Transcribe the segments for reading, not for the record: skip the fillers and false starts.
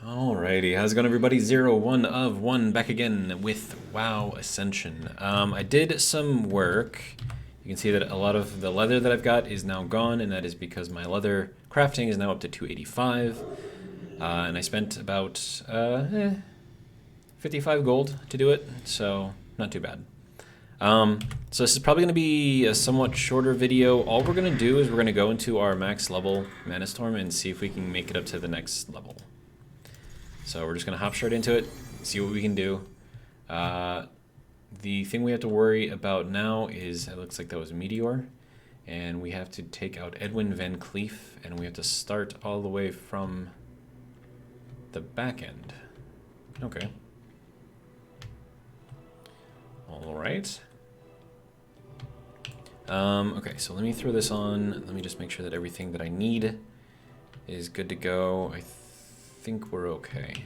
Alrighty, how's it going everybody? 1 of 1 back again with WoW Ascension. I did some work. You can see that a lot of the leather that I've got is now gone, and that is because my leather crafting is now up to 285. And I spent about 55 gold to do it, so not too bad. So this is probably going to be a somewhat shorter video. All we're going to do is we're going to go into our max level Mana Storm and see if we can make it up to the next level. So we're just going to hop straight into it, see what we can do. The thing we have to worry about now is, it looks like that was a meteor, and we have to take out Edwin Van Cleef, and we have to start all the way from the back end. Okay. Alright. Okay, so let me throw this on. Let me just make sure that everything that I need is good to go. I think we're okay.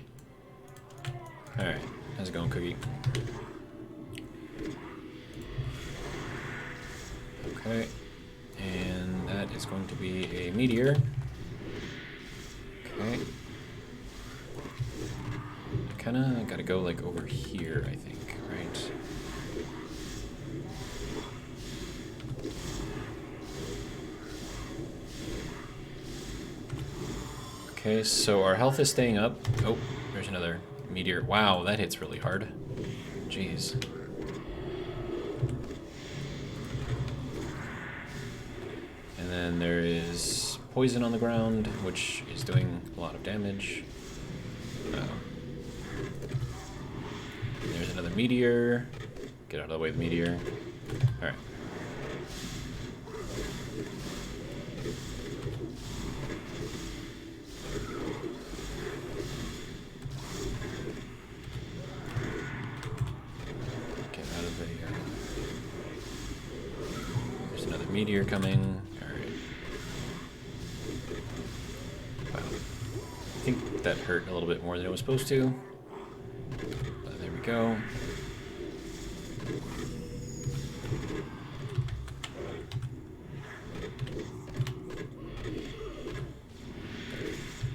Alright, how's it going, Cookie? Okay, and that is going to be a meteor. Okay. I kinda gotta go like over here, I think, right? Okay, so our health is staying up. Oh, there's another meteor. Wow, that hits really hard. Jeez. And then there is poison on the ground, which is doing a lot of damage. There's another meteor. Get out of the way of the meteor. Alright. There's another meteor coming. Alright. Wow. I think that hurt a little bit more than it was supposed to. But there we go.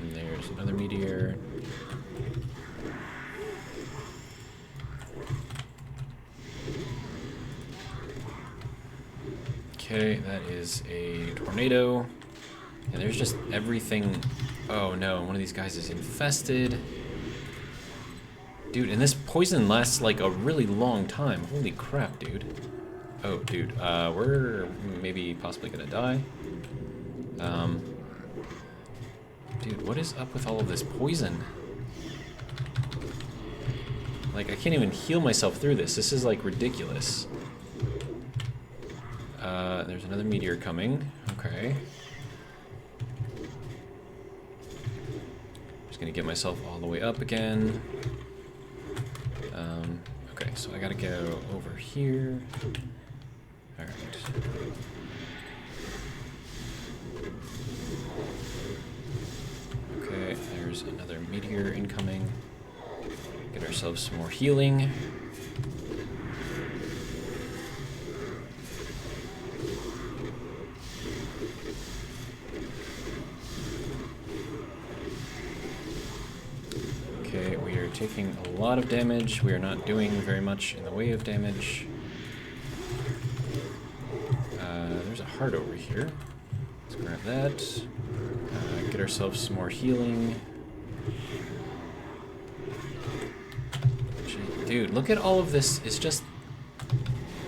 And there's another meteor. Okay, that is a tornado. And there's just everything. Oh no, one of these guys is infested. Dude, and this poison lasts like a really long time. Holy crap, dude. Oh, dude, we're maybe possibly gonna die. Dude, what is up with all of this poison? Like, I can't even heal myself through this. This is like ridiculous. There's another meteor coming. Okay. Just gonna get myself all the way up again. Okay, so I gotta go over here. Alright. Okay, there's another meteor incoming. Get ourselves some more healing. Okay, we are taking a lot of damage. We are not doing very much in the way of damage. There's a heart over here. Let's grab that. Get ourselves some more healing. Dude, look at all of this. It's just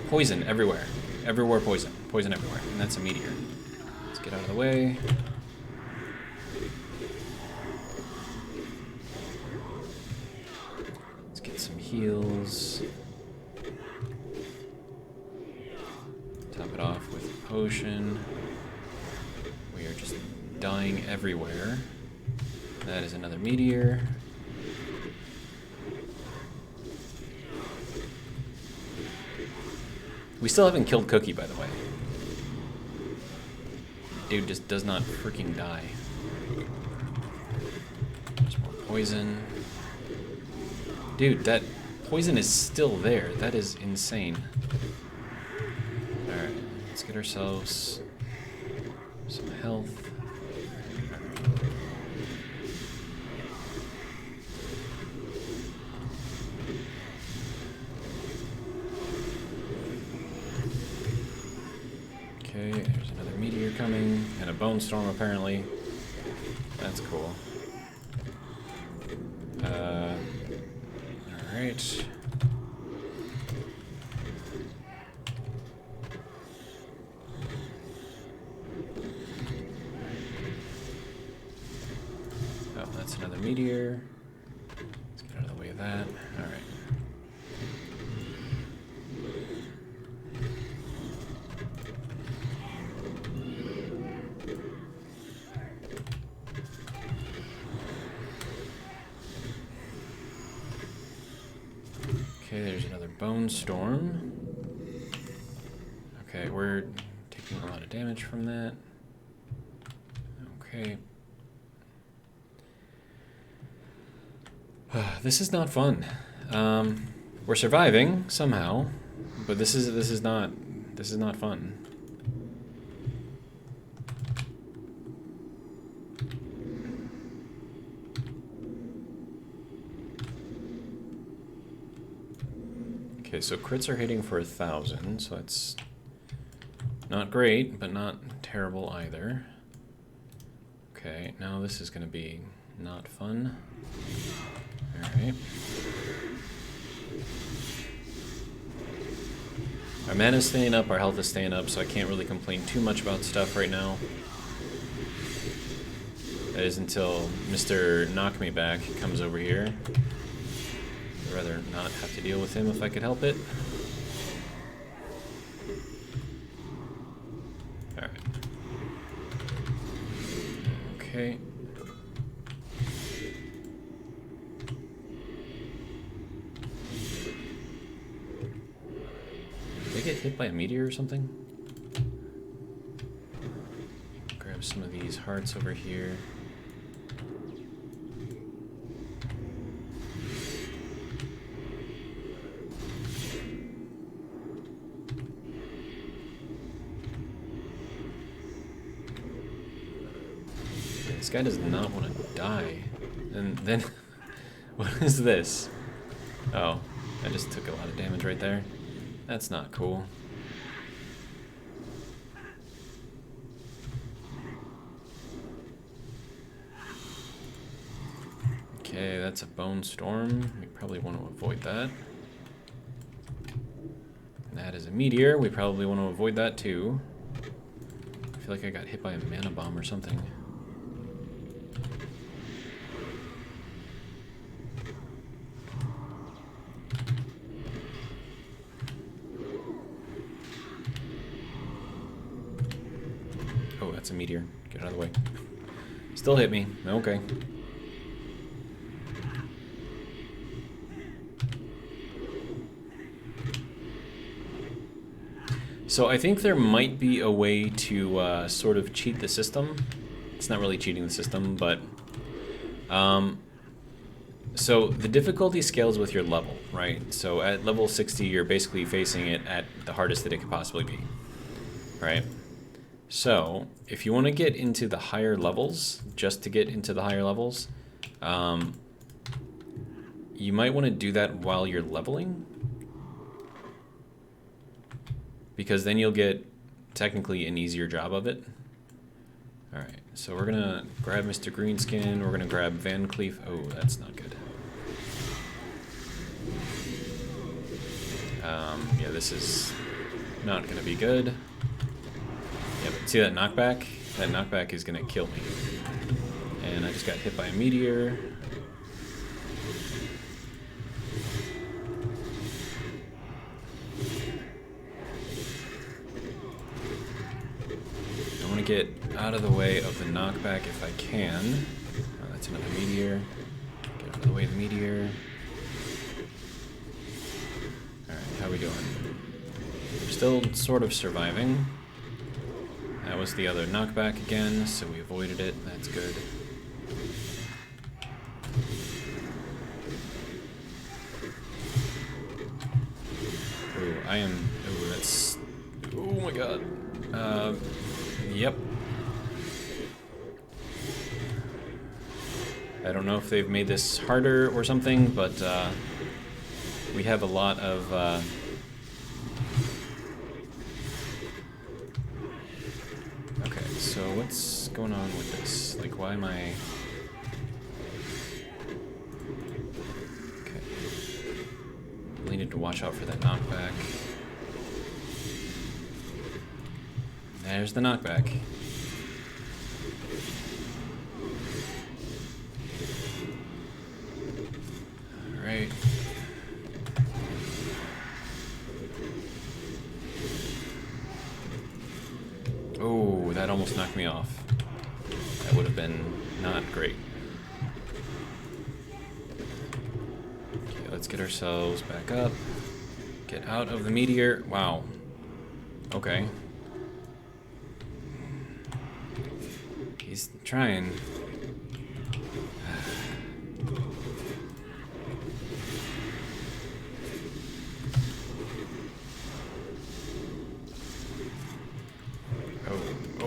poison everywhere. Everywhere poison. Poison everywhere. And that's a meteor. Let's get out of the way. Let's get some heals. Top it off with a potion. We are just dying everywhere. That is another meteor. We still haven't killed Cookie, by the way. Dude just does not freaking die. There's more poison. Dude, that poison is still there. That is insane. Alright, let's get ourselves some health. Bone Storm, apparently. That's cool. Alright. Oh, that's another meteor. Let's get out of the way of that. Alright. Okay, there's another Bone Storm. Okay, we're taking a lot of damage from that. Okay. This is not fun. We're surviving somehow, but this is not fun. Okay, so crits are hitting for 1,000, so that's not great, but not terrible either. Okay, now this is gonna be not fun. Alright. Our mana's staying up, our health is staying up, so I can't really complain too much about stuff right now. That is until Mr. Knock Me Back comes over here. I'd rather not have to deal with him if I could help it. Alright. Okay. Did I get hit by a meteor or something? Grab some of these hearts over here. This guy does not want to die. And then, what is this? Oh, I just took a lot of damage right there. That's not cool. Okay, that's a Bone Storm. We probably want to avoid that. And that is a meteor. We probably want to avoid that too. I feel like I got hit by a mana bomb or something. Oh, that's a meteor. Get out of the way. Still hit me. Okay. So I think there might be a way to sort of cheat the system. It's not really cheating the system, but... so the difficulty scales with your level, right? So at level 60, you're basically facing it at the hardest that it could possibly be, right? So if you want to get into the higher levels, just to get into the higher levels, you might want to do that while you're leveling. Because then you'll get, technically, an easier job of it. Alright, so we're gonna grab Mr. Greenskin, we're gonna grab Van Cleef. Oh, that's not good. Yeah, this is not gonna be good. Yeah, but see that knockback? That knockback is gonna kill me. And I just got hit by a meteor. Get out of the way of the knockback if I can. Oh, that's another meteor. Get out of the way of the meteor. Alright, how we doing? We're still sort of surviving. That was the other knockback again, so we avoided it. That's good. Ooh, I am... Ooh, that's... Oh my god. Yep. I don't know if they've made this harder or something, but we have a lot of... Okay, so let's going on with this? Like, why am I... Okay. Really need to watch out for that knockback. There's the knockback. Alright. Oh, that almost knocked me off. That would have been not great. Okay, let's get ourselves back up. Get out of the meteor. Wow. Okay. He's trying.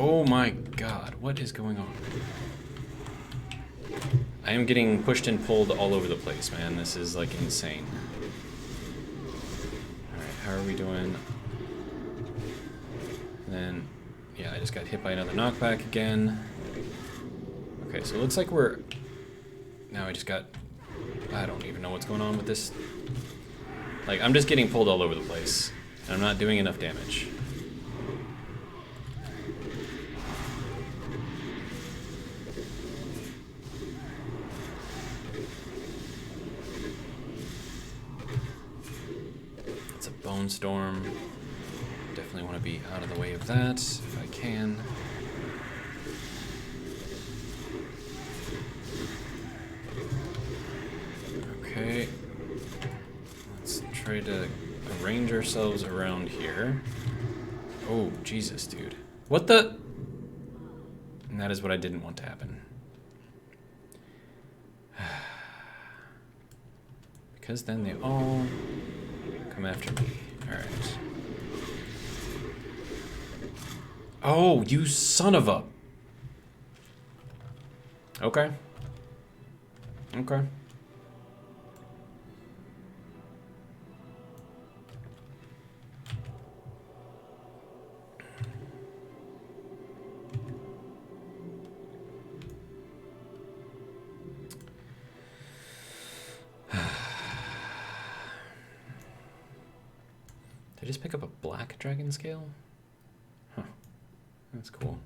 Oh my god, what is going on? I am getting pushed and pulled all over the place, man. This is like insane. Alright, how are we doing? And then, yeah, I just got hit by another knockback again. Okay, so it looks like we're... Now I just got... I don't even know what's going on with this. Like, I'm just getting pulled all over the place. And I'm not doing enough damage. Bone Storm. Definitely want to be out of the way of that if I can. Okay. Let's try to arrange ourselves around here. Oh, Jesus, dude. What the? And that is what I didn't want to happen. Because then they all come after me. Alright. Oh, you son of a... Okay. Okay. Did I just pick up a black dragon scale? Huh. That's cool.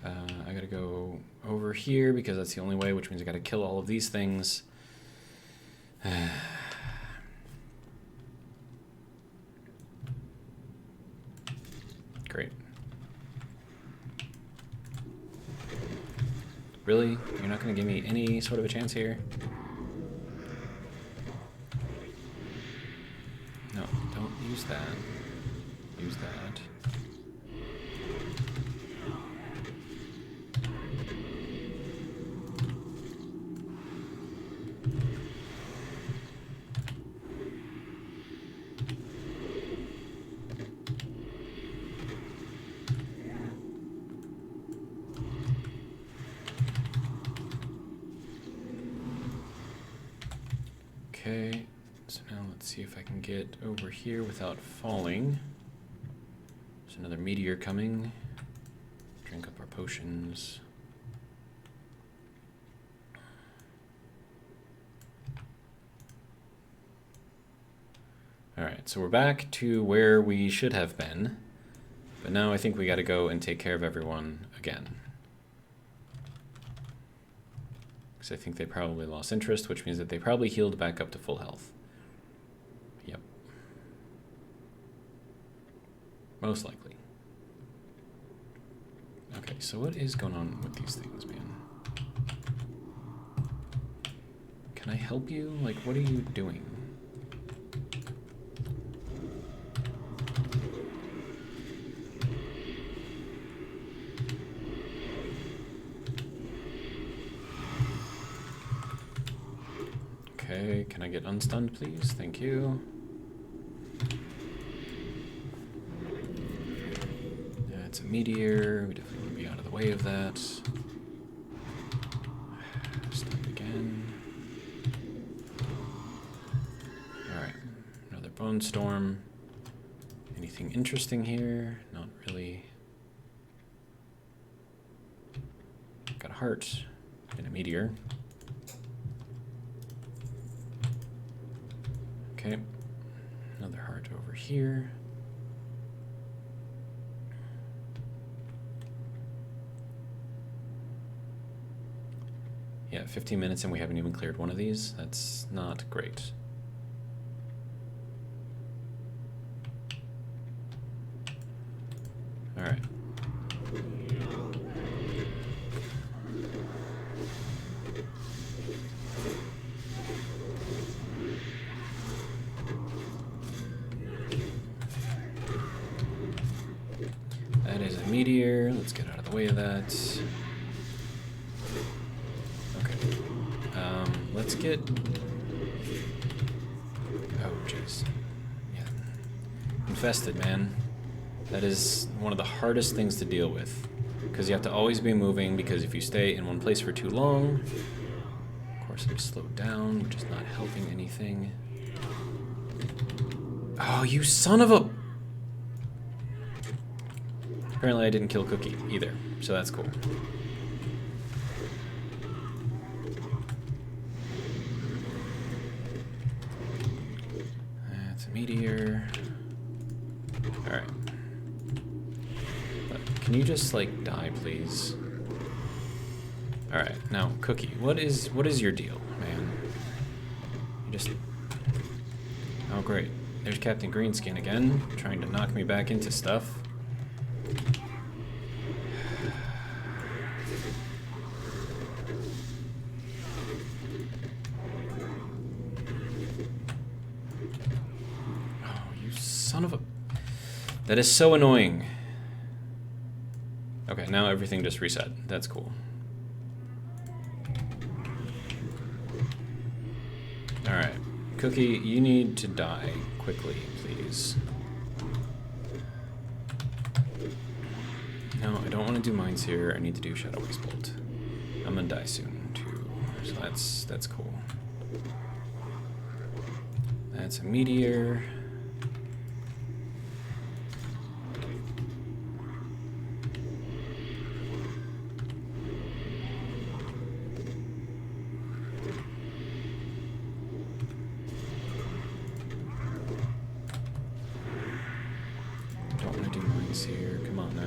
I gotta go over here because that's the only way, which means I gotta kill all of these things. Great. Really? You're not going to give me any sort of a chance here? No, don't use that. Use that. Okay, so now let's see if I can get over here without falling. There's another meteor coming. Drink up our potions. Alright, so we're back to where we should have been. But now I think we gotta go and take care of everyone again. Because I think they probably lost interest, which means that they probably healed back up to full health. Yep. Most likely. Okay, so what is going on with these things, man? Can I help you? Like, what are you doing? Okay, can I get unstunned, please? Thank you. Yeah, it's a meteor. We definitely want to be out of the way of that. Stop again. Alright, another bone storm. Anything interesting here? Not really. Got a heart and a meteor. Okay, another heart over here. Yeah, 15 minutes and we haven't even cleared one of these. That's not great. All right. That is a meteor. Let's get out of the way of that. Okay. Let's get... Oh, jeez. Yeah. Infested, man. That is one of the hardest things to deal with. Because you have to always be moving, because if you stay in one place for too long... Of course, I'm slowed down, which is not helping anything. Oh, you son of a... Apparently I didn't kill Cookie either, so that's cool. That's a meteor. Alright. Can you just, like, die, please? Alright, now, Cookie, what is your deal, man? You just... Oh, great. There's Captain Greenskin again, trying to knock me back into stuff. Oh, you son of a... That is so annoying. Okay, now everything just reset. That's cool. Alright. Cookie, you need to die quickly, please. No, I don't want to do mines here. I need to do Shadow Waste Bolt. I'm gonna die soon, too. So that's cool. That's a meteor. Don't want to do mines here. Come on now.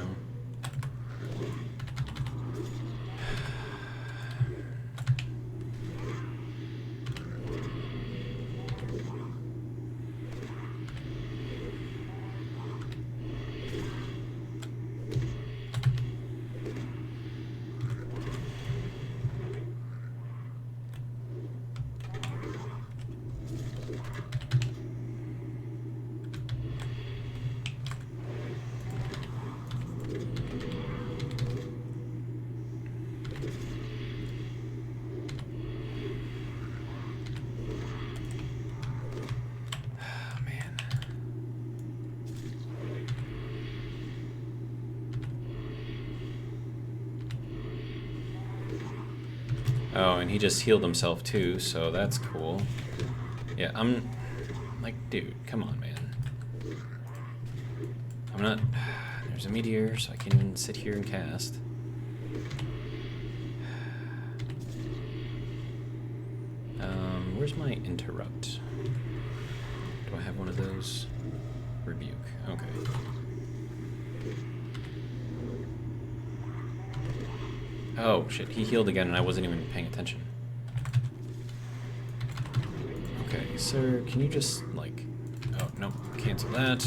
Oh, and he just healed himself too, so that's cool. Yeah, I'm... Like, dude, come on, man. I'm not... There's a meteor, so I can't even sit here and cast. Where's my interrupt? Do I have one of those? Rebuke. Okay. Oh, shit. He healed again, and I wasn't even paying attention. Okay, sir, can you just, like... Oh, no. Cancel that.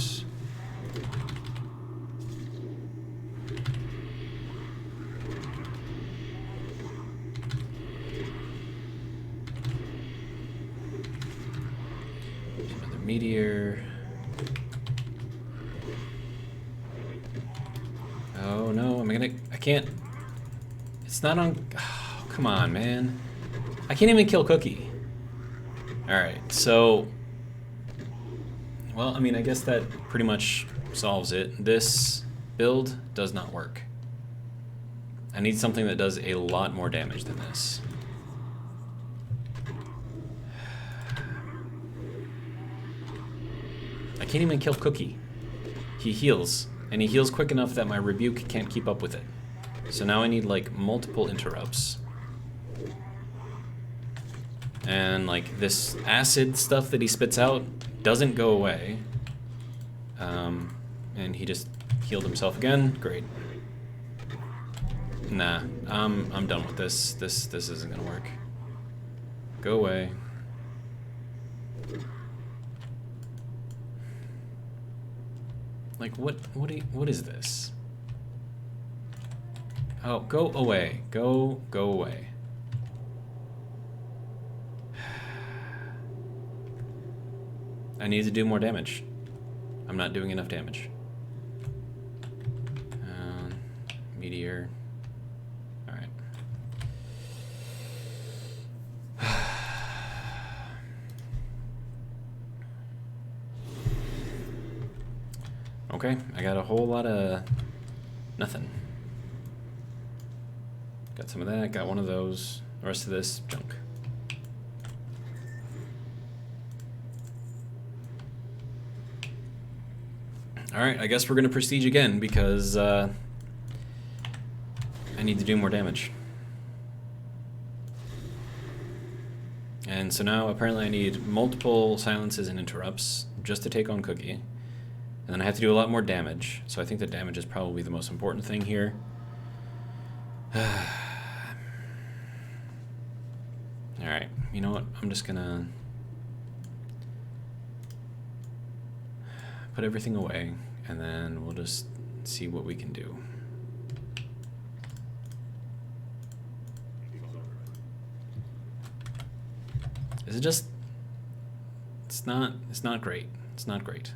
There's another meteor. Oh, no. I can't... It's not on... Oh, come on, man. I can't even kill Cookie. Alright, so... Well, I mean, I guess that pretty much solves it. This build does not work. I need something that does a lot more damage than this. I can't even kill Cookie. He heals, and he heals quick enough that my rebuke can't keep up with it. So now I need like multiple interrupts. And like this acid stuff that he spits out doesn't go away. And he just healed himself again. Great. Nah, I'm done with this. This isn't gonna work. Go away. Like what is this? Oh, go away. Go away. I need to do more damage. I'm not doing enough damage. Meteor. Alright. Okay, I got a whole lot of nothing. Got some of that, got one of those. The rest of this, junk. Alright, I guess we're gonna prestige again because I need to do more damage. And so now apparently I need multiple silences and interrupts just to take on Cookie. And then I have to do a lot more damage. So I think that damage is probably the most important thing here. Alright, you know what? I'm just gonna put everything away and then we'll just see what we can do. Is it just... It's not great. It's not great.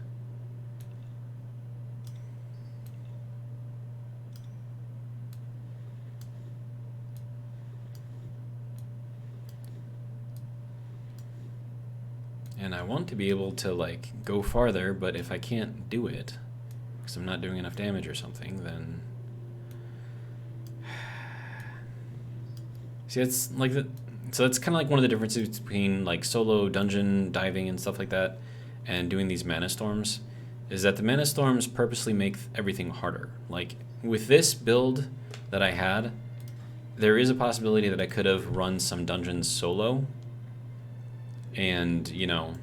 And I want to be able to, like, go farther, but if I can't do it, because I'm not doing enough damage or something, then... See, it's like the... So that's kind of like one of the differences between like solo dungeon diving and stuff like that and doing these mana storms, is that the mana storms purposely make everything harder. Like with this build that I had, there is a possibility that I could have run some dungeons solo and, you know,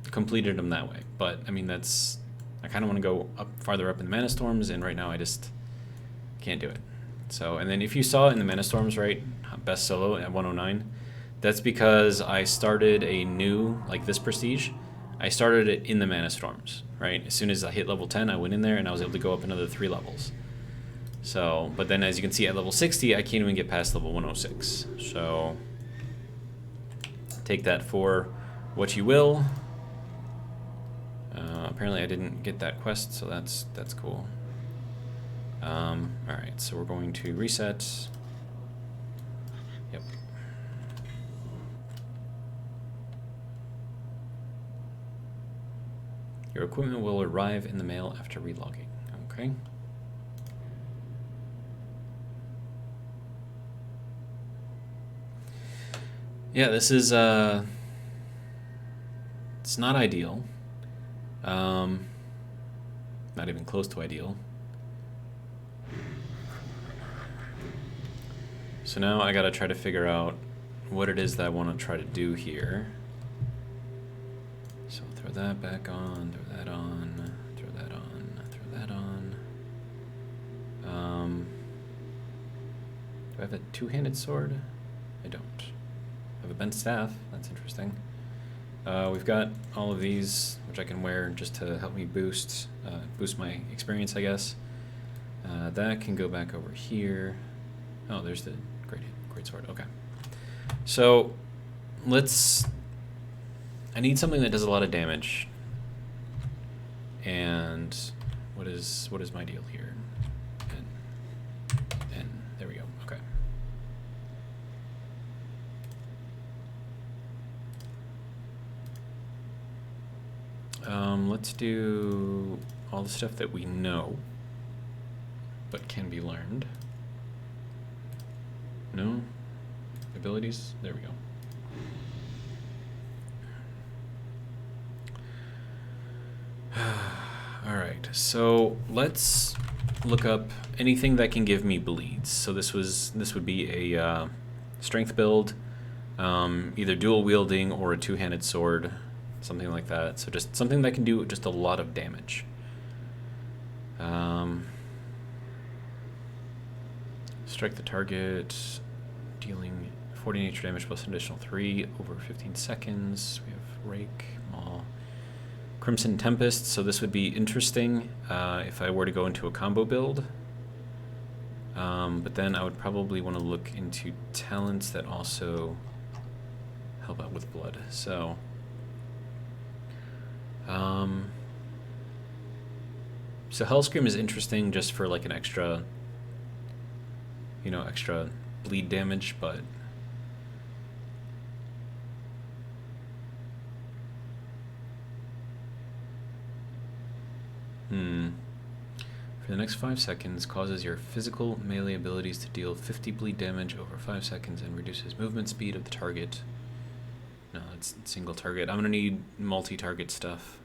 completed them that way. But I mean, that's, I kind of want to go up farther up in the mana storms, and right now I just can't do it. So, and then if you saw in the mana storms, right, best solo at 109, that's because I started a new, like this prestige, I started it in the mana storms, right? As soon as I hit level 10, I went in there and I was able to go up another 3 levels. So, but then as you can see at level 60, I can't even get past level 106. So, take that for what you will. Apparently I didn't get that quest, so that's cool. Alright, so we're going to reset. Yep. Your equipment will arrive in the mail after relogging. Okay. Yeah, this is, it's not ideal. Not even close to ideal. So now I gotta try to figure out what it is that I want to try to do here. So throw that back on, throw that on, throw that on, throw that on. Do I have a two-handed sword? I don't. I have a bent staff. That's interesting. We've got all of these, which I can wear just to help me boost my experience, I guess. That can go back over here. Oh, there's the great sword. Okay. So I need something that does a lot of damage. And what is my deal here? And there we go. Okay. Let's do all the stuff that we know, but can be learned. No? Abilities? There we go. Alright, so let's look up anything that can give me bleeds. So this would be a strength build, either dual wielding or a two-handed sword, something like that. So just something that can do just a lot of damage. Strike the target, dealing 40 nature damage plus an additional 3 over 15 seconds. We have Rake, Maul, Crimson Tempest. So this would be interesting if I were to go into a combo build. But then I would probably want to look into talents that also help out with blood. So, so Hellscream is interesting just for like an extra, you know, extra bleed damage, but for the next 5 seconds, causes your physical melee abilities to deal 50 bleed damage over 5 seconds and reduces movement speed of the target. No, that's single target. I'm gonna need multi-target stuff.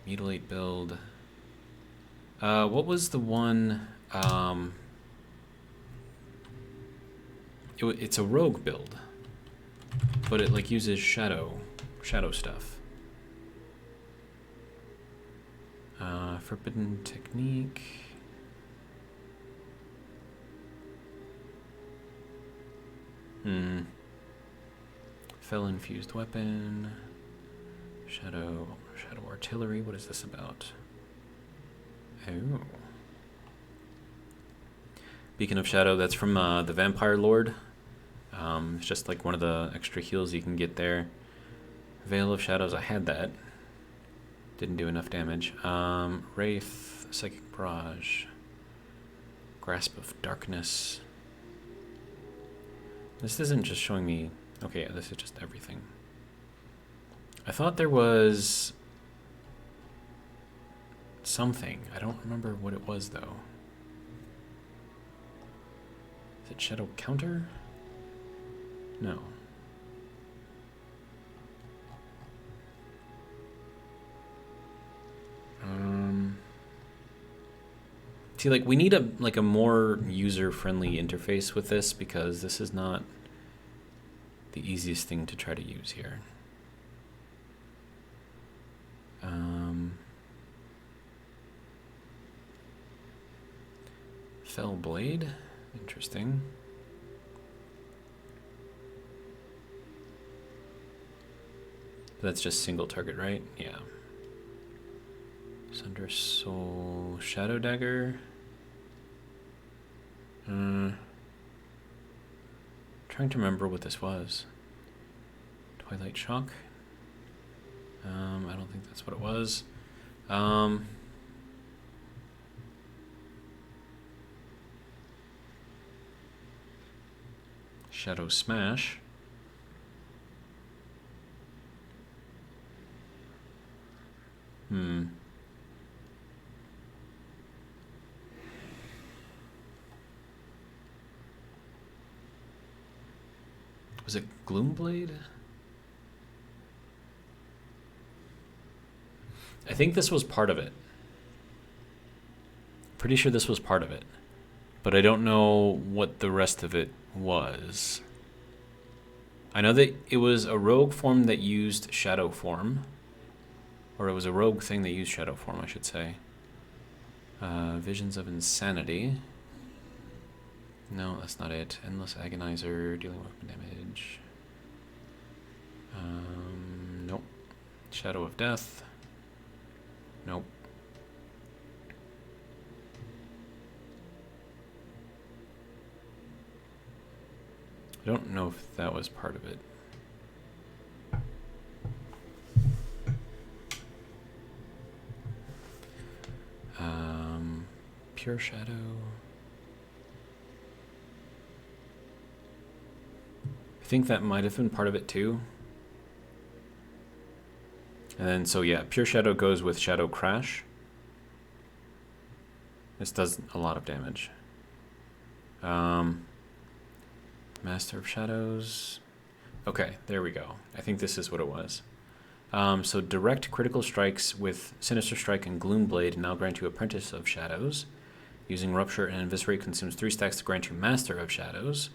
Mutilate build. What was the one? It's a rogue build, but it like uses shadow stuff. Forbidden technique. Fell infused weapon. Shadow artillery. What is this about? Oh. Beacon of Shadow. That's from the Vampire Lord. It's just like one of the extra heals you can get there. Veil of Shadows. I had that. Didn't do enough damage. Wraith, Psychic Barrage, Grasp of Darkness. This isn't just showing me... Okay, yeah, this is just everything. I thought there was something. I don't remember what it was, though. Is it Shadow Counter? No. See, like, we need a more user-friendly interface with this, because this is not the easiest thing to try to use here. Fell Blade, interesting. That's just single target, right? Yeah. Sunder Soul, Shadow Dagger. Trying to remember what this was. Twilight Shock. I don't think that's what it was. Shadow Smash. Was it Gloomblade? I think this was part of it. Pretty sure this was part of it. But I don't know what the rest of it was. I know that it was a rogue form that used shadow form. Or it was a rogue thing that used shadow form, I should say. Visions of Insanity. No, that's not it. Endless Agonizer, dealing weapon damage. Nope. Shadow of Death. Nope. I don't know if that was part of it. Pure Shadow. I think that might have been part of it too. And then, so yeah, Pure Shadow goes with Shadow Crash. This does a lot of damage. Master of Shadows. Okay, there we go. I think this is what it was. So direct critical strikes with Sinister Strike and Gloom Blade now grant you Apprentice of Shadows. Using Rupture and Eviscerate consumes 3 stacks to grant you Master of Shadows.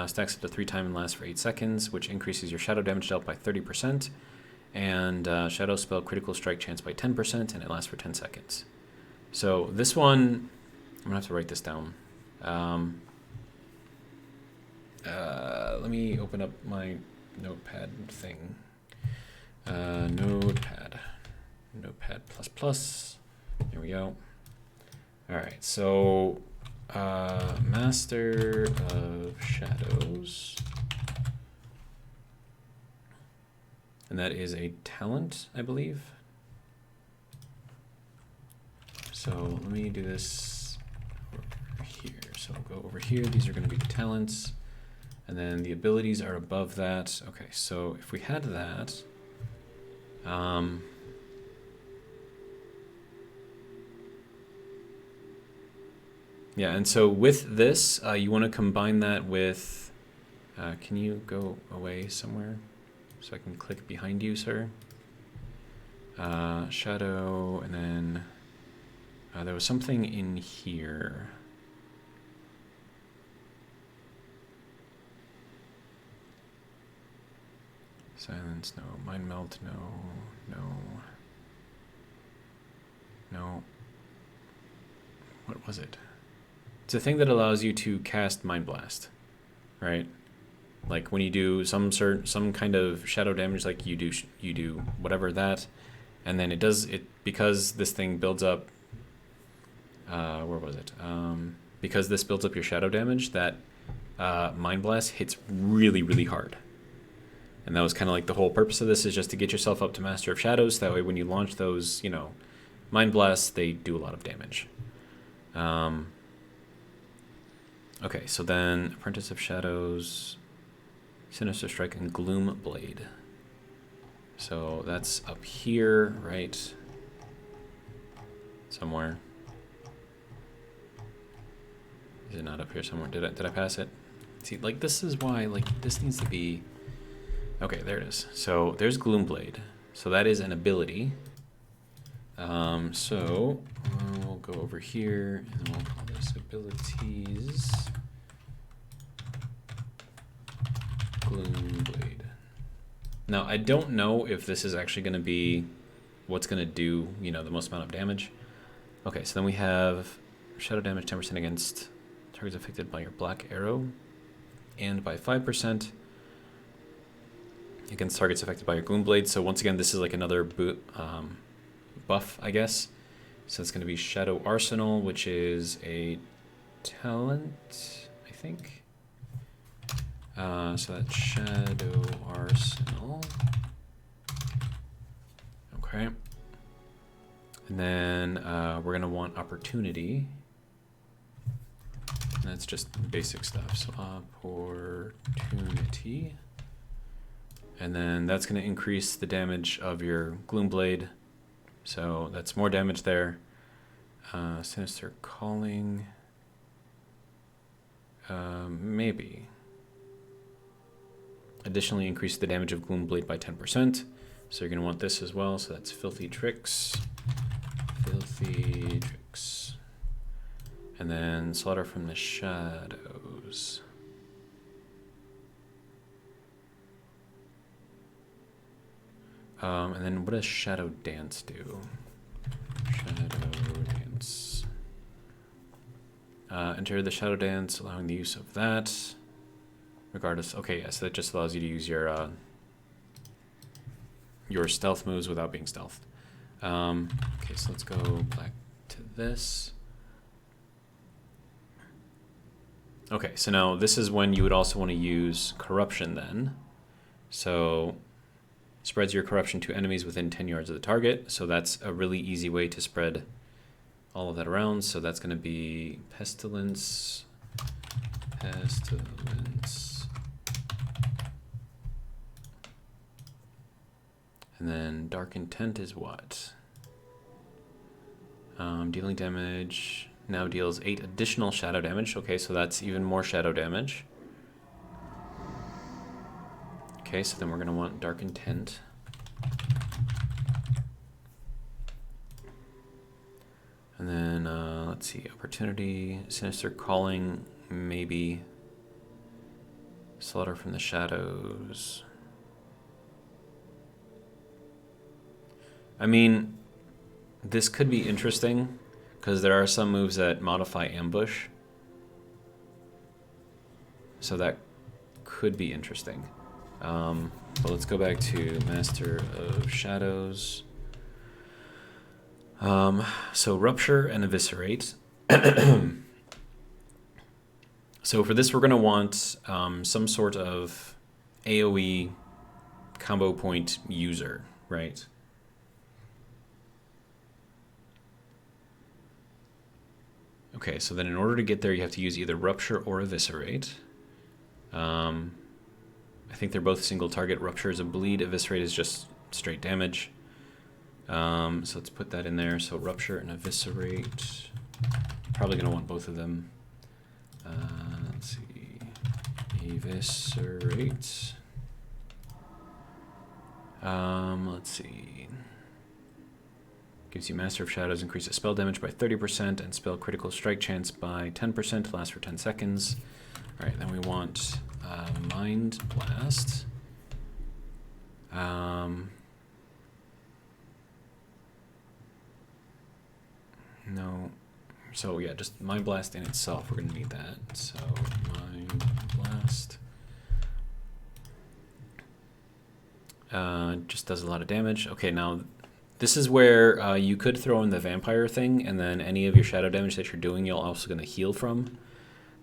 Stacks up to 3 times and lasts for 8 seconds, which increases your shadow damage dealt by 30%. And Shadow Spell critical strike chance by 10%, and it lasts for 10 seconds. So this one, I'm going to have to write this down. Let me open up my notepad thing. Notepad plus. There we go. All right, so Master of Shadows, and that is a talent, I believe. So let me do this over here. So I'll go over here. These are going to be the talents, and then the abilities are above that. Okay, so if we had that, yeah, and so with this, you want to combine that with, can you go away somewhere so I can click behind you, sir? Shadow, and then there was something in here. Silence, no. Mind Melt, no. What was it? It's a thing that allows you to cast Mind Blast, right? Like when you do some kind of shadow damage, like you do whatever that, and then it does it because this thing builds up. Where was it? Because this builds up your shadow damage, that Mind Blast hits really, really hard. And that was kind of like the whole purpose of this, is just to get yourself up to Master of Shadows. That way, when you launch those, Mind Blasts, they do a lot of damage. Okay, so then Apprentice of Shadows, Sinister Strike, and Gloom Blade. So that's up here, right? Somewhere. Is it not up here somewhere? Did I pass it? See, like this is why, like this needs to be. Okay, there it is. So there's Gloom Blade. So that is an ability. So we'll go over here and we'll call this abilities. Gloom Blade. Now I don't know if this is actually going to be what's going to do, the most amount of damage. Okay, so then we have shadow damage 10% against targets affected by your black arrow, and by 5% against targets affected by your Gloom Blade. So once again, this is like another buff, I guess. So it's going to be Shadow Arsenal, which is a talent, I think. So that's Shadow Arsenal. Okay. And then we're going to want Opportunity. And that's just basic stuff. So Opportunity. And then that's going to increase the damage of your Gloom Blade. So that's more damage there. Sinister Calling. Maybe. Additionally, increase the damage of Gloom Blade by 10%. So you're going to want this as well. So that's Filthy Tricks. Filthy Tricks. And then Slaughter from the Shadows. And then what does Shadow Dance do? Shadow Dance. Enter the Shadow Dance, allowing the use of that. Regardless, okay, yeah, so that just allows you to use your stealth moves without being stealthed. Okay, so let's go back to this. Okay, so now this is when you would also want to use Corruption then. So spreads your corruption to enemies within 10 yards of the target. So that's a really easy way to spread all of that around. So that's going to be Pestilence. And And then Dark Intent is what? Dealing damage now deals 8 additional shadow damage. Okay, so that's even more shadow damage. Okay, so then we're going to want Dark Intent. And then, let's see, Opportunity, Sinister Calling, maybe. Slaughter from the Shadows. I mean, this could be interesting, because there are some moves that modify Ambush. So that could be interesting. But let's go back to Master of Shadows. So Rupture and Eviscerate. So for this, we're going to want some sort of AoE combo point user, right? Okay, so then in order to get there, you have to use either Rupture or Eviscerate. I think they're both single target. Rupture is a bleed, Eviscerate is just straight damage. So let's put that in there. So Rupture and Eviscerate. Probably going to want both of them. Let's see. Eviscerate. Let's see. Gives you Master of Shadows, increases spell damage by 30% and spell critical strike chance by 10%, lasts for 10 seconds. Alright, then we want Mind Blast. No. So yeah, just Mind Blast in itself, we're going to need that. So Mind Blast. Just does a lot of damage. Okay, now this is where you could throw in the vampire thing, and then any of your shadow damage that you're doing, you're also going to heal from.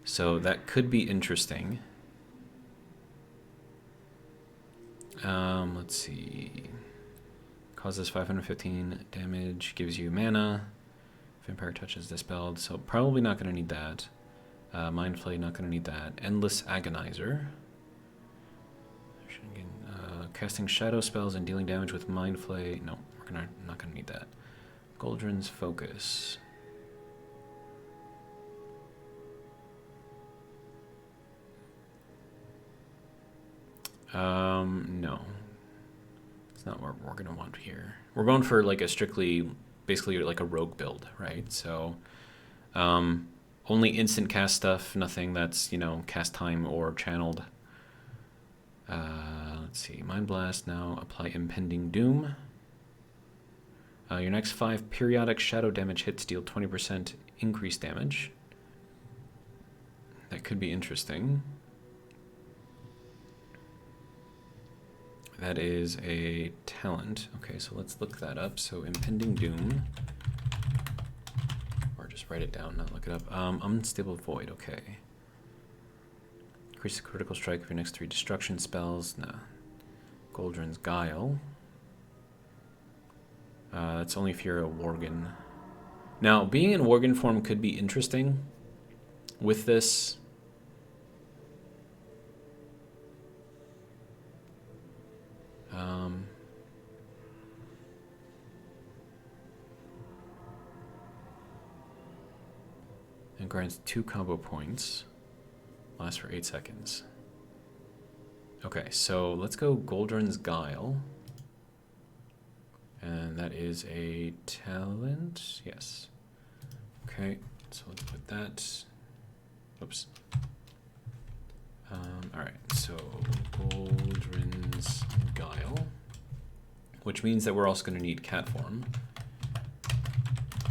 So that could be interesting. Let's see. Causes 515 damage, gives you mana. Vampire Touch is dispelled, so probably not going to need that. Mind Flay, not going to need that. Endless Agonizer. Casting shadow spells and dealing damage with Mind Flay. No, we're not going to need that. Goldrin's Focus. No. It's not what we're going to want here. We're going for like a strictly, basically like a rogue build, right? So, only instant cast stuff, nothing that's, you know, cast time or channeled. Let's see, Mind Blast now, apply Impending Doom. Your next 5 periodic shadow damage hits deal 20% increased damage. That could be interesting. That is a talent. Okay, so let's look that up. So Impending Doom. Or just write it down, not look it up. Unstable Void, okay. Increase the critical strike of your next 3 destruction spells. Nah. Goldrin's Guile. That's only if you're a Worgen. Now, being in Worgen form could be interesting with this. And grants 2 combo points. Lasts for 8 seconds. Okay, so let's go Goldrin's Guile. And that is a talent. Yes. Okay, so let's put that. Oops. Alright, so Goldrin's Guile. Which means that we're also going to need cat form.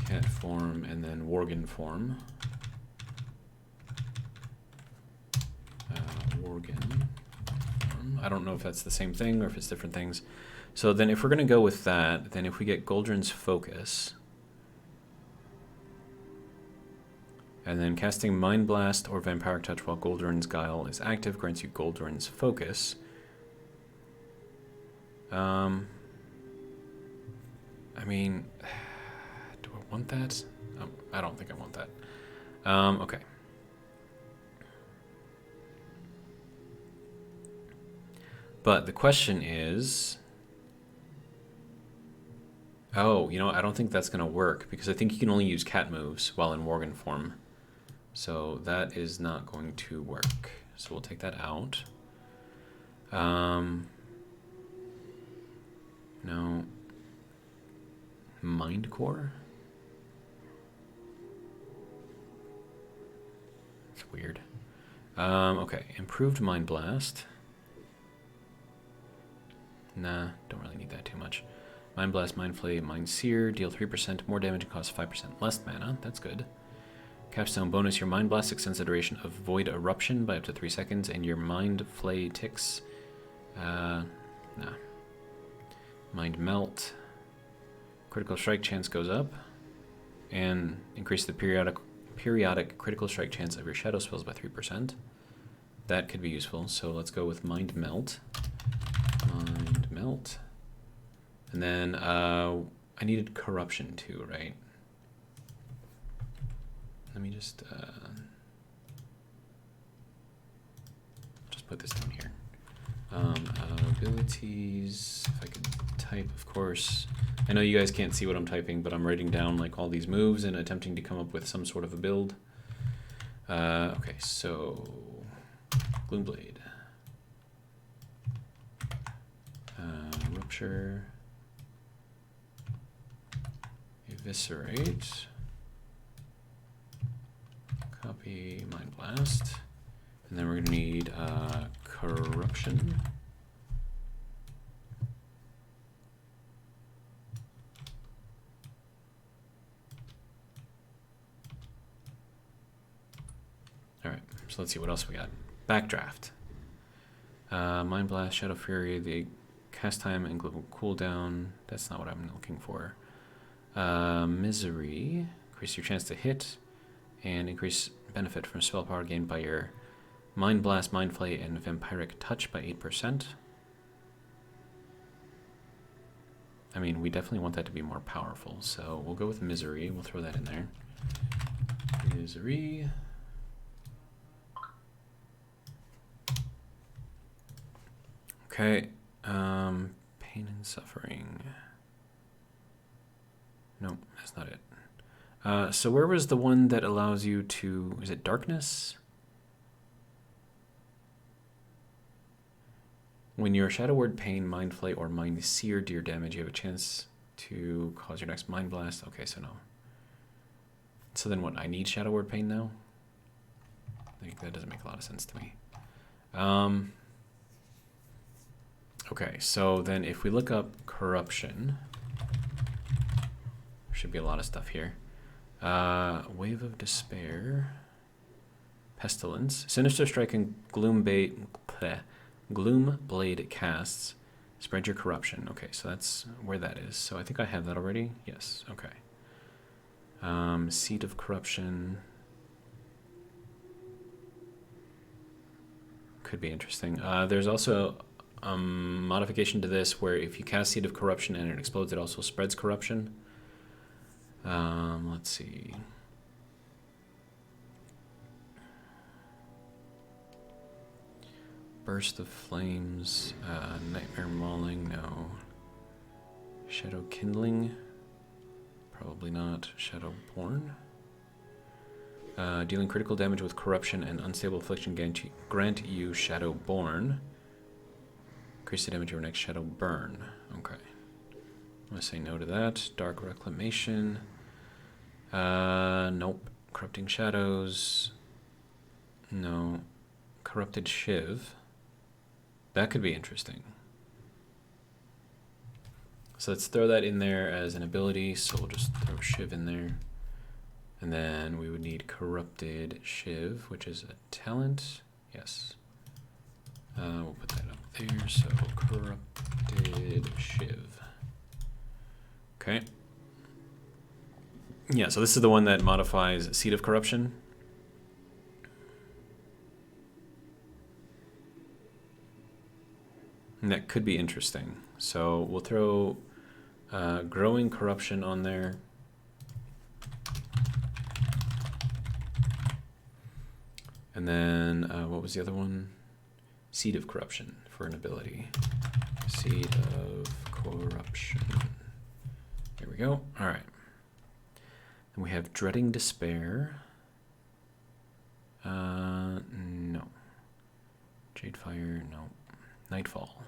Cat form and then Worgen form. Worgen form. I don't know if that's the same thing or if it's different things. So then if we're going to go with that, then if we get Goldrin's Focus, and then casting Mind Blast or Vampiric Touch while Goldrin's Guile is active grants you Goldrin's Focus. I mean, do I want that? I don't think I want that. Okay. But the question is, Oh, you know, I don't think that's going to work because I think you can only use cat moves while in Worgen form. So that is not going to work. So we'll take that out. No. Mind Core? It's weird. Okay, improved Mind Blast. Nah, don't really need that too much. Mind Blast, Mind Flay, Mind Sear, deal 3% more damage and cost 5% less mana. That's good. Capstone bonus, your Mind Blast extends the duration of Void Eruption by up to 3 seconds, and your Mind Flay ticks. Nah. Mind Melt. Critical strike chance goes up. And increase the periodic critical strike chance of your shadow spells by 3%. That could be useful, so let's go with Mind Melt. Mind Melt. And then I needed Corruption too, right? Let me just put this down here. Abilities, if I could type, of course. I know you guys can't see what I'm typing, but I'm writing down like all these moves and attempting to come up with some sort of a build. Okay, so Gloomblade. Rupture. Eviscerate. Copy Mind Blast. And then we're going to need Corruption. Alright, so let's see what else we got. Backdraft. Mind Blast, Shadow Fury, the cast time and global cooldown. That's not what I'm looking for. Misery. Increase your chance to hit and increase benefit from spell power gained by your Mind Blast, Mind Flay, and Vampiric Touch by 8%. I mean, we definitely want that to be more powerful, so we'll go with Misery. We'll throw that in there. Misery. Okay. Pain and Suffering. Nope, that's not it. So where was the one that allows you to... Is it Darkness? When your Shadow Word, Pain, Mind Flay, or Mind Sear deal damage, you have a chance to cause your next Mind Blast. Okay, so no. So then what? I need Shadow Word, Pain now? I think that doesn't make a lot of sense to me. Okay, so then if we look up Corruption, there should be a lot of stuff here. Wave of Despair, Pestilence, Sinister Strike, and Gloomblade casts. Spread your Corruption. Okay, so that's where that is. So I think I have that already. Yes, okay. Seed of Corruption. Could be interesting. There's also modification to this where if you cast Seed of Corruption and it explodes, it also spreads Corruption. Let's see. Burst of Flames, Nightmare Mauling, no. Shadow Kindling, probably not. Shadowborn. Dealing critical damage with Corruption and Unstable Affliction grant you Shadowborn. Increase the damage of your next Shadow Burn. Okay. I'm going to say no to that. Dark Reclamation. Nope. Corrupting Shadows. No. Corrupted Shiv. That could be interesting. So let's throw that in there as an ability. So we'll just throw Shiv in there. And then we would need Corrupted Shiv, which is a talent. Yes. We'll put that up there. So Corrupted Shiv. Okay. Yeah, so this is the one that modifies Seed of Corruption. And that could be interesting. So we'll throw Growing Corruption on there. And then, what was the other one? Seed of Corruption for an ability. Seed of Corruption. Here we go. All right. And we have Dreading Despair. No. Jadefire, no. Nightfall.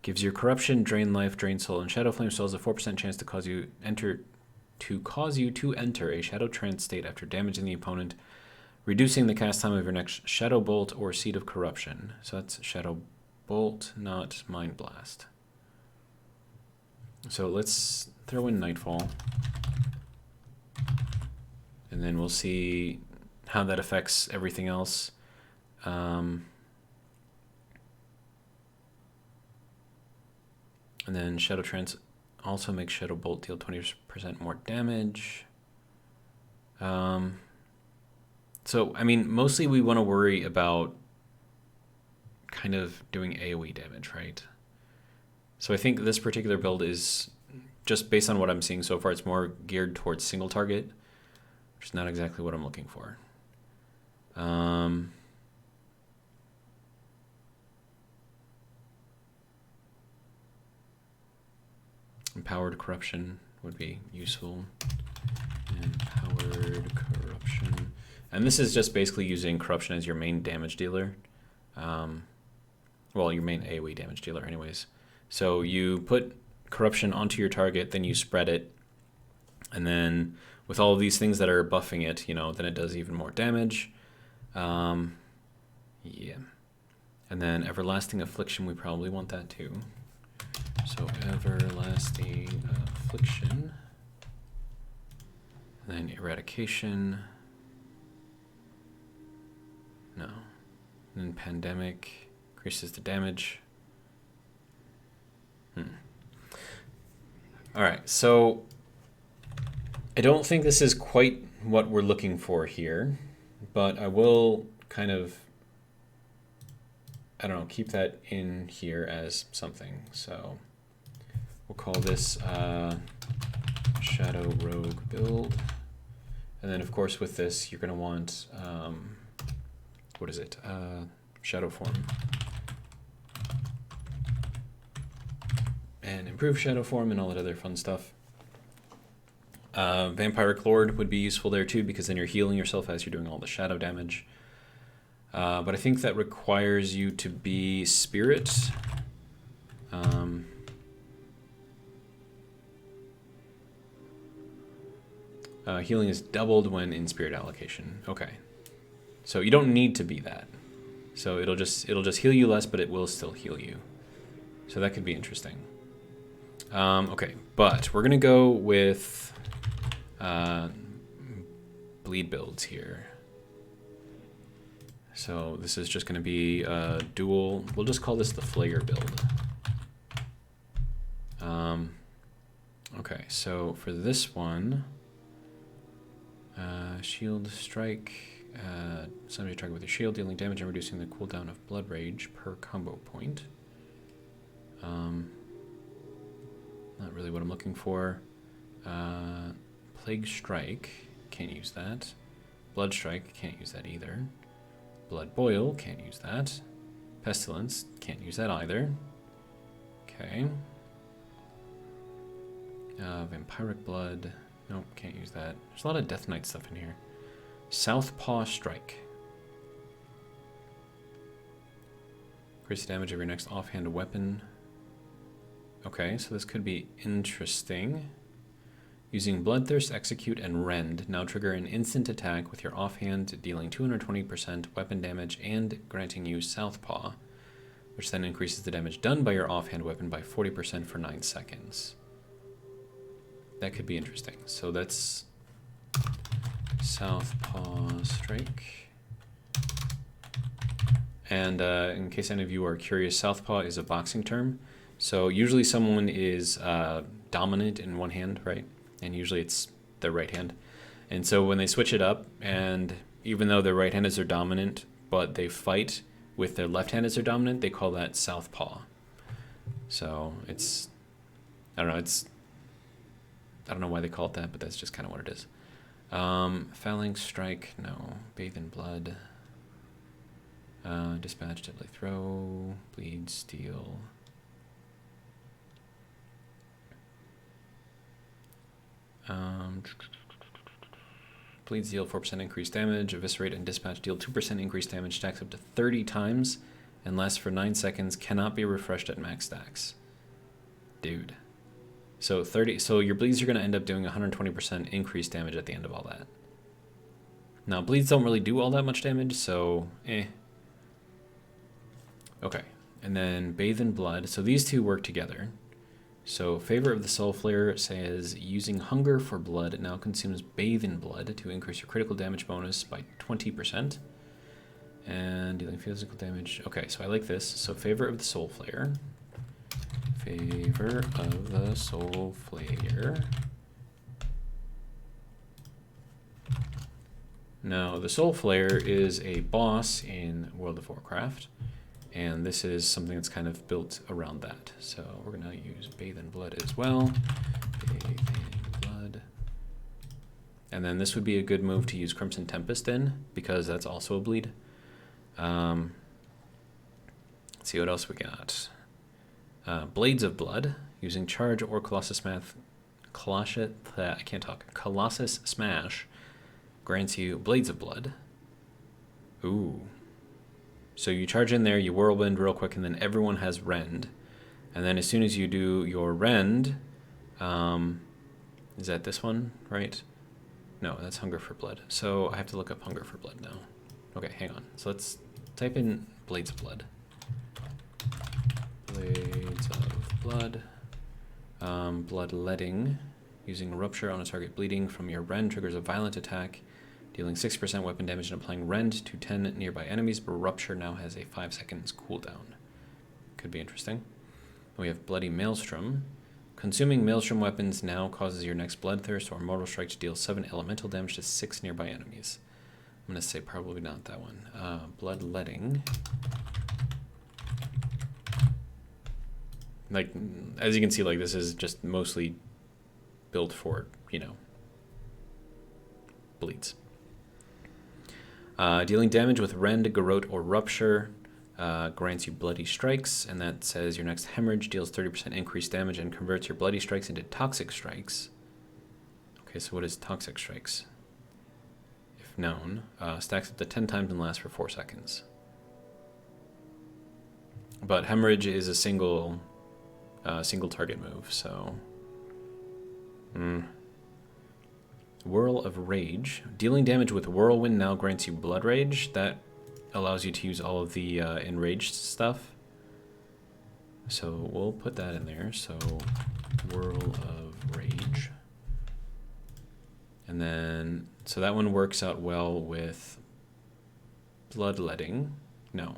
Gives your Corruption, Drain Life, Drain Soul, and Shadow Flame spells a 4% chance to cause you to enter a Shadow Trance state after damaging the opponent, reducing the cast time of your next Shadow Bolt or Seed of Corruption. So that's Shadow Bolt, not Mind Blast. So let's throw in Nightfall. And then we'll see how that affects everything else. And then Shadow Trance also makes Shadow Bolt deal 20% more damage. So, I mean, mostly we want to worry about kind of doing AoE damage, right? So I think this particular build is, just based on what I'm seeing so far, it's more geared towards single target, which is not exactly what I'm looking for. Empowered Corruption would be useful. Empowered Corruption. And this is just basically using Corruption as your main damage dealer. Well, your main AoE damage dealer anyways. So you put Corruption onto your target, then you spread it, and then with all of these things that are buffing it, you know, then it does even more damage. Yeah. And then Everlasting Affliction, we probably want that too. So Everlasting Affliction. And then Eradication. No. And then Pandemic increases the damage. Alright, so I don't think this is quite what we're looking for here, but I will kind of, I don't know, keep that in here as something. So we'll call this Shadow Rogue build. And then, of course, with this, you're going to want, what is it? Shadow Form. And improve Shadow Form and all that other fun stuff. Vampiric Lord would be useful there too, because then you're healing yourself as you're doing all the shadow damage. But I think that requires you to be Spirit. Healing is doubled when in Spirit allocation. Okay, so you don't need to be that. So it'll just heal you less, but it will still heal you. So that could be interesting. Okay, but we're gonna go with bleed builds here. So this is just gonna be a dual. We'll just call this the Flayer build. Okay, so for this one, shield strike. Somebody target with your shield, dealing damage and reducing the cooldown of Blood Rage per combo point. Not really what I'm looking for. Plague Strike, can't use that. Blood Strike, can't use that either. Blood Boil, can't use that. Pestilence, can't use that either. Okay. Vampiric Blood, nope, can't use that. There's a lot of Death Knight stuff in here. Southpaw Strike. Increase the damage of your next offhand weapon. Okay, so this could be interesting. Using Bloodthirst, Execute, and Rend now trigger an instant attack with your offhand, dealing 220% weapon damage and granting you Southpaw, which then increases the damage done by your offhand weapon by 40% for 9 seconds. That could be interesting. So that's Southpaw Strike. And in case any of you are curious, Southpaw is a boxing term. So usually someone is dominant in one hand, right? And usually it's their right hand. And so when they switch it up, and even though their right hand is their dominant, but they fight with their left hand as their dominant, they call that Southpaw. So it's, I don't know, I don't know why they call it that, but that's just kind of what it is. Phalanx Strike, no. Bathe in Blood. Dispatch, Deadly Throw, Bleed, Steel. Bleeds deal 4% increased damage. Eviscerate and dispatch deal 2% increased damage. Stacks up to 30 times and lasts for 9 seconds. Cannot be refreshed at max stacks. Dude. So your bleeds are going to end up doing 120% increased damage at the end of all that. Now, bleeds don't really do all that much damage, so Okay, and then Bathe in Blood. So these two work together. So Favor of the Soul Flare says, using Hunger for Blood now consumes Bathe in Blood to increase your critical damage bonus by 20%. And dealing physical damage. Okay, so I like this. So Favor of the Soul Flare. Favor of the Soul Flare. Now, the Soul Flare is a boss in World of Warcraft, and this is something that's kind of built around that. So we're going to use Bathe in Blood as well. Bathe in Blood. And then this would be a good move to use Crimson Tempest in, because that's also a bleed. Let's see what else we got. Blades of Blood, using Charge or Colossus Smash, grants you Blades of Blood. Ooh. So you charge in there, you Whirlwind real quick, and then everyone has Rend. And then as soon as you do your Rend, is that this one, right? No, that's Hunger for Blood. So I have to look up Hunger for Blood now. Okay, hang on. So let's type in Blades of Blood. Blades of Blood. Bloodletting. Using Rupture on a target bleeding from your Rend triggers a violent attack, dealing 6% weapon damage and applying Rend to 10 nearby enemies, but Rupture now has a 5 seconds cooldown. Could be interesting. We have Bloody Maelstrom. Consuming Maelstrom weapons now causes your next Bloodthirst or Mortal Strike to deal 7 elemental damage to 6 nearby enemies. I'm going to say probably not that one. Bloodletting. Like, as you can see, like, this is just mostly built for, you know, bleeds. Dealing damage with Rend, Garrote, or Rupture grants you Bloody Strikes, and that says your next Hemorrhage deals 30% increased damage and converts your Bloody Strikes into Toxic Strikes. Okay, so what is Toxic Strikes? If known, stacks up to 10 times and lasts for 4 seconds. But Hemorrhage is a single target move, so... Whirl of Rage. Dealing damage with Whirlwind now grants you Blood Rage. That allows you to use all of the enraged stuff. So we'll put that in there. So Whirl of Rage. And then, so that one works out well with Bloodletting. No.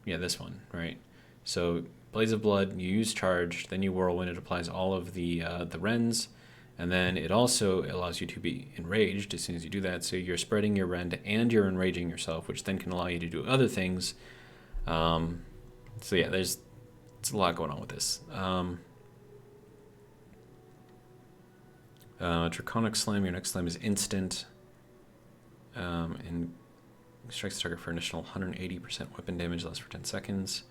Yeah, this one, right? So Blades of Blood, you use Charge, then you Whirlwind, it applies all of the Rends, and then it also allows you to be enraged as soon as you do that, so you're spreading your Rend and you're enraging yourself, which then can allow you to do other things. So yeah, it's a lot going on with this. Draconic Slam, your next slam is instant, and strikes the target for initial 180% weapon damage, lasts for 10 seconds.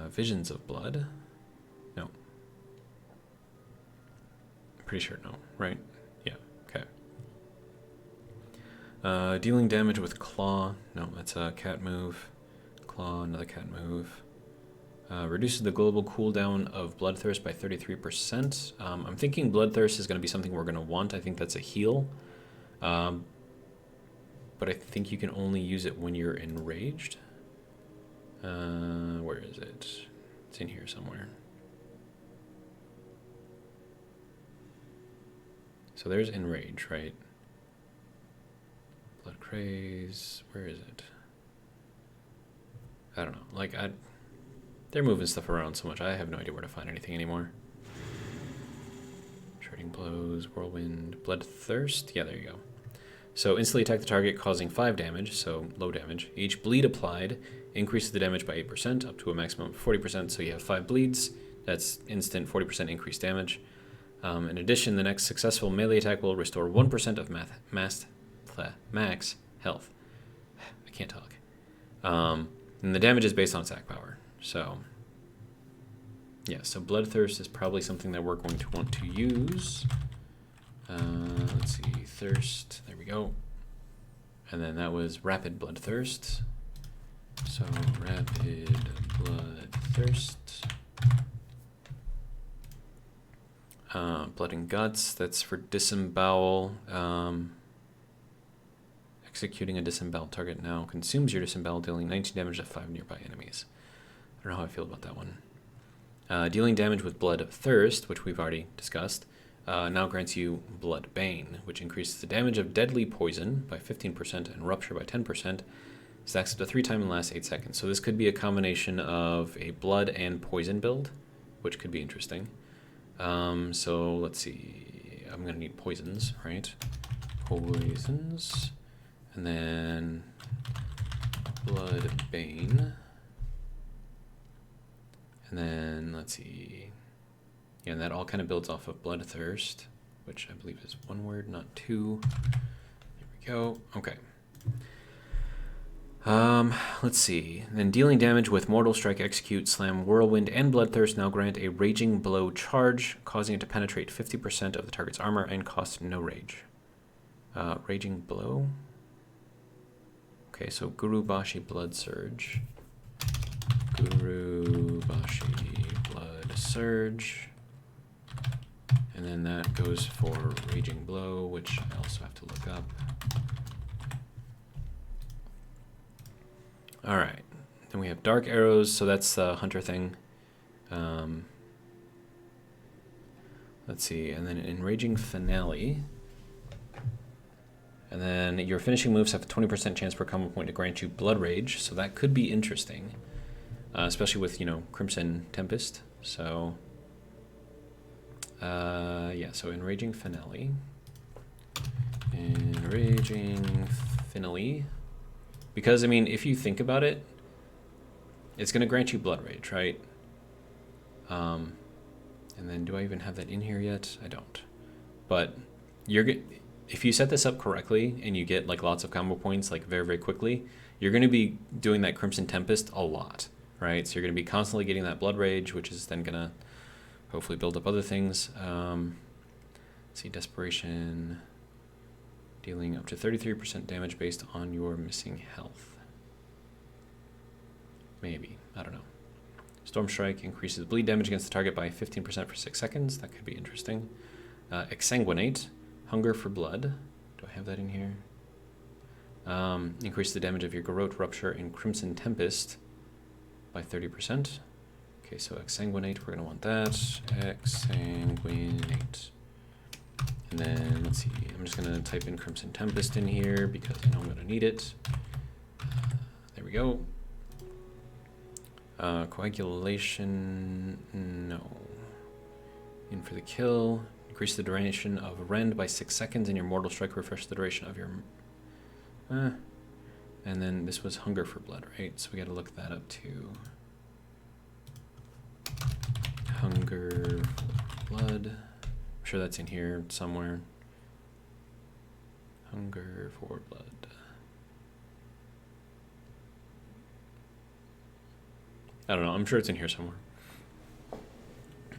Visions of Blood. No. Pretty sure no, right? Yeah, okay. Dealing damage with Claw. No, that's a cat move. Claw, another cat move. Reduces the global cooldown of Bloodthirst by 33%. I'm thinking Bloodthirst is going to be something we're going to want. I think that's a heal. But I think you can only use it when you're enraged. Where is it? It's in here somewhere. So there's Enrage, right? Blood Craze, where is it? I don't know, like, they're moving stuff around so much, I have no idea where to find anything anymore. Shredding Blows, Whirlwind, Bloodthirst, yeah, there you go. So instantly attack the target, causing 5 damage, so low damage. Each bleed applied increases the damage by 8%, up to a maximum of 40%, so you have 5 bleeds. That's instant 40% increased damage. In addition, the next successful melee attack will restore 1% of max health. I can't talk. And the damage is based on attack power, so Yeah, so Bloodthirst is probably something that we're going to want to use. Let's see, Thirst, there we go. And then that was Rapid Bloodthirst. So Rapid Bloodthirst. Blood and Guts, that's for Disembowel. Executing a disemboweled target now consumes your disembowel, dealing 19 damage to 5 nearby enemies. I don't know how I feel about that one. Dealing damage with Blood Thirst, which we've already discussed, now grants you Blood Bane, which increases the damage of deadly poison by 15% and rupture by 10%. Stacks up to 3 times in the last 8 seconds. So this could be a combination of a blood and poison build, which could be interesting. So let's see. I'm going to need poisons, right? Poisons. And then Blood Bane. And then, let's see. Yeah, and that all kind of builds off of Bloodthirst, which I believe is 1 word, not 2. There we go. Okay. Let's see. Then dealing damage with Mortal Strike, Execute, Slam, Whirlwind, and Bloodthirst now grant a Raging Blow charge, causing it to penetrate 50% of the target's armor and cost no rage. Raging Blow. Okay, so Guru Bashi Blood Surge. Guru Bashi Blood Surge. And then that goes for Raging Blow, which I also have to look up. Alright, then we have Dark Arrows, so that's the Hunter thing. Let's see, and then Enraging Finale. And then your finishing moves have a 20% chance per combo point to grant you Blood Rage, so that could be interesting. Especially with, you know, Crimson Tempest. So, yeah, so Enraging Finale. Enraging Finale. Because, I mean, if you think about it, it's going to grant you Blood Rage, right? And then, do I even have that in here yet? I don't. But if you set this up correctly and you get like lots of combo points like very, very quickly, you're going to be doing that Crimson Tempest a lot, right? So you're going to be constantly getting that Blood Rage, which is then going to hopefully build up other things. Let's see, Desperation, dealing up to 33% damage based on your missing health. Maybe, I don't know. Storm Strike increases bleed damage against the target by 15% for 6 seconds. That could be interesting. Exsanguinate, Hunger for Blood. Do I have that in here? Increase the damage of your Garrote, Rupture, and Crimson Tempest by 30%. Okay, so Exsanguinate, we're going to want that. Exsanguinate. And then, let's see, I'm just going to type in Crimson Tempest in here because I know I'm going to need it. There we go. Coagulation, no. In for the kill. Increase the duration of Rend by 6 seconds, and your Mortal Strike refresh the duration of your... and then this was Hunger for Blood, right? So we got to look that up too. Hunger for Blood. I'm sure that's in here somewhere. Hunger for Blood. I don't know. I'm sure it's in here somewhere.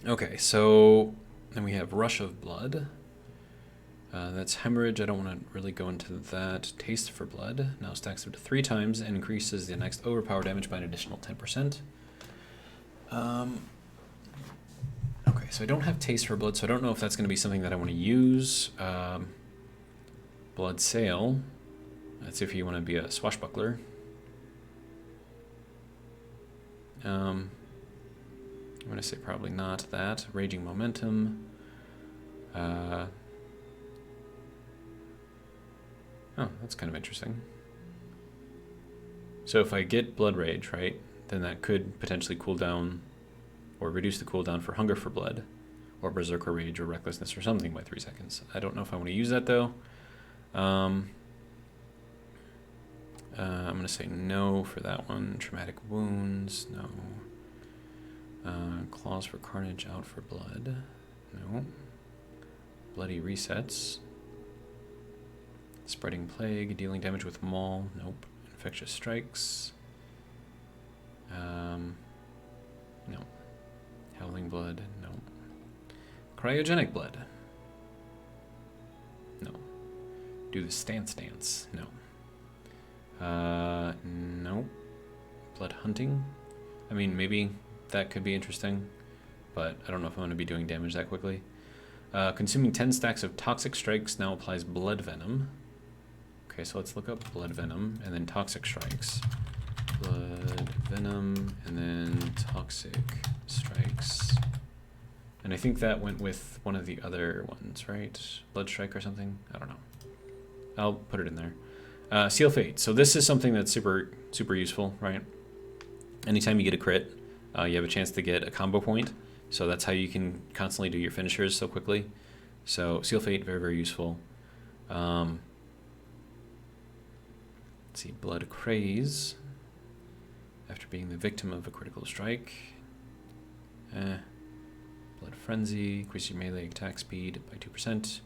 Okay, so then we have Rush of Blood. That's Hemorrhage. I don't want to really go into that. Taste for Blood. Now stacks up to 3 times and increases the next overpower damage by an additional 10%. Okay, so I don't have Taste for Blood, so I don't know if that's going to be something that I want to use. Blood Sail. That's if you want to be a swashbuckler. I'm going to say probably not that. Raging Momentum. Oh, that's kind of interesting. So if I get Blood Rage, right, then that could potentially cool down or reduce the cooldown for Hunger for Blood or Berserker Rage or Recklessness or something by 3 seconds. I don't know if I want to use that though. I'm going to say no for that one. Traumatic Wounds, no. Claws for Carnage, out for Blood, no. Bloody Resets. Spreading Plague, dealing damage with Maul, nope. Infectious Strikes, no. Howling blood, no. Cryogenic blood. No. Do the stance dance, no. No. Blood hunting. I mean, maybe that could be interesting, but I don't know if I'm going to be doing damage that quickly. Consuming 10 stacks of toxic strikes now applies blood venom. Okay, so let's look up blood venom and then toxic strikes. Blood venom and then toxic strikes. And I think that went with one of the other ones, right? Blood strike or something? I don't know. I'll put it in there. Seal Fate. So this is something that's super useful, right? Anytime you get a crit, you have a chance to get a combo point. So that's how you can constantly do your finishers so quickly. So Seal Fate, very useful. Let's see, Blood Craze. After being the victim of a critical strike. Blood Frenzy, increase your melee attack speed by 2%.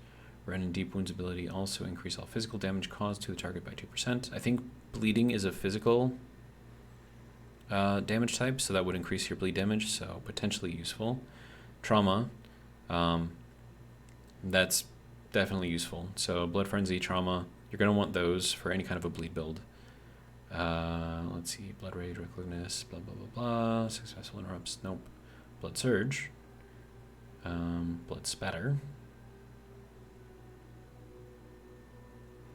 Run and Deep Wounds ability also increase all physical damage caused to the target by 2%. I think bleeding is a physical damage type, so that would increase your bleed damage, so potentially useful. Trauma, that's definitely useful. So Blood Frenzy, Trauma, you're going to want those for any kind of a bleed build. Let's see, Blood Rage, Recklessness, blah, blah, blah, blah. Successful interrupts, nope. Blood Surge. Blood Spatter.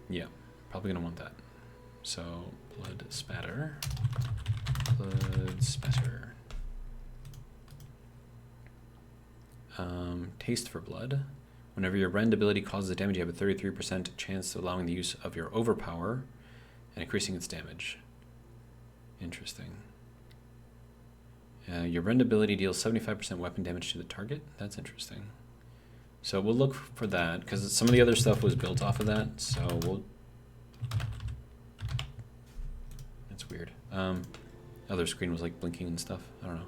Yeah, probably going to want that. So, Blood Spatter. Blood Spatter. Taste for Blood. Whenever your rend ability causes a damage, you have a 33% chance of allowing the use of your Overpower and increasing its damage. Interesting. Your rend ability deals 75% weapon damage to the target. That's interesting. So we'll look for that, because some of the other stuff was built off of that, so we'll... That's weird. Other screen was like blinking and stuff. I don't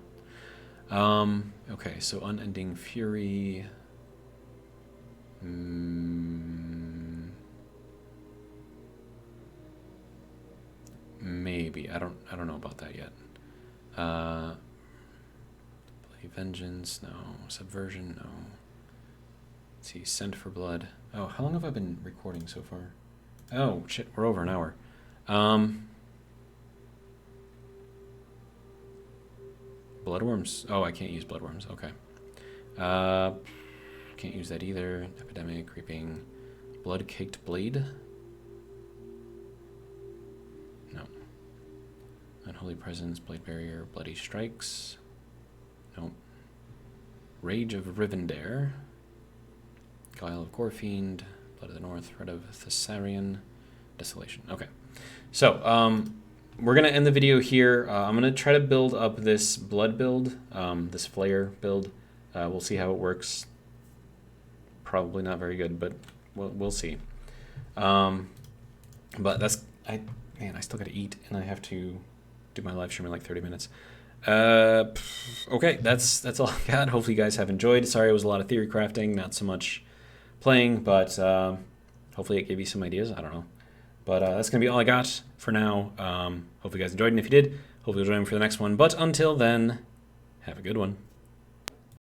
know. Okay, so Unending Fury... Maybe. I don't know about that yet. Bloody Vengeance, no. Subversion, no. Let's see, Scent for Blood. Oh, how long have I been recording so far? Oh, shit, we're over an hour. Bloodworms. Oh, I can't use bloodworms. Okay. Can't use that either. Epidemic, Creeping. Blood-Caked Blade. No. Unholy Presence, Blade Barrier, Bloody Strikes. Nope. Rage of Rivendare. Guile of Gorefiend. Blood of the North, Red of Thessarian. Desolation. Okay. So, we're going to end the video here. I'm going to try to build up this blood build, this flare build. We'll see how it works. Probably not very good, but we'll see. But that's... Man, I still got to eat, and I have to do my live stream in like 30 minutes. Okay, that's all I got. Hopefully you guys have enjoyed. Sorry it was a lot of theory crafting, not so much playing, but hopefully it gave you some ideas. I don't know. But that's going to be all I got for now. Hopefully you guys enjoyed, and if you did, hopefully you'll join me for the next one. But until then, have a good one.